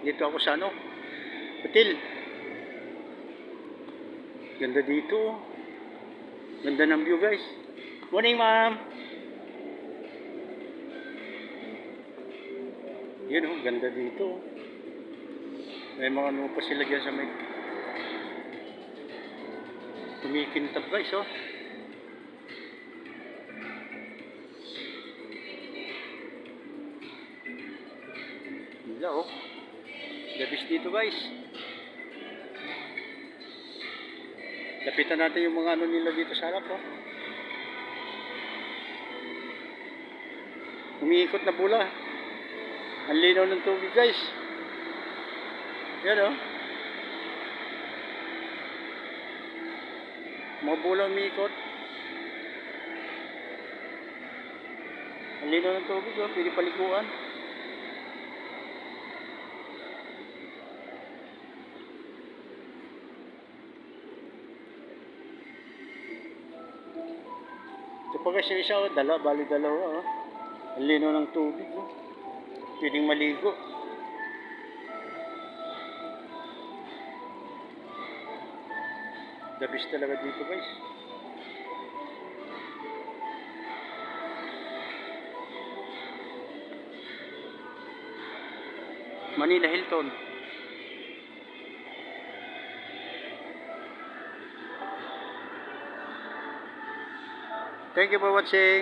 Dito ako sa ano, hotel. Ganda dito. Ganda ng view, guys. Morning, ma'am. Yun oh, ganda dito. May mga ano pa sila dyan sa may kumikintab, guys, oh. Ganda, oh. Labis dito, guys. Lapitan natin yung mga ano nila dito sa harap, oh. Umiikot na pula. Ang linaw ng tubig, guys. Yan, oh. Mga pula umiikot. Ang linaw ng tubig, oh. Pwede palikuan. Ito pa guys yung isa, oh. Bali dalawa, oh. Ang linaw ng tubig, oh. Pwedeng maligo. The best talaga dito, guys. Manila Hilton. Thank you for watching.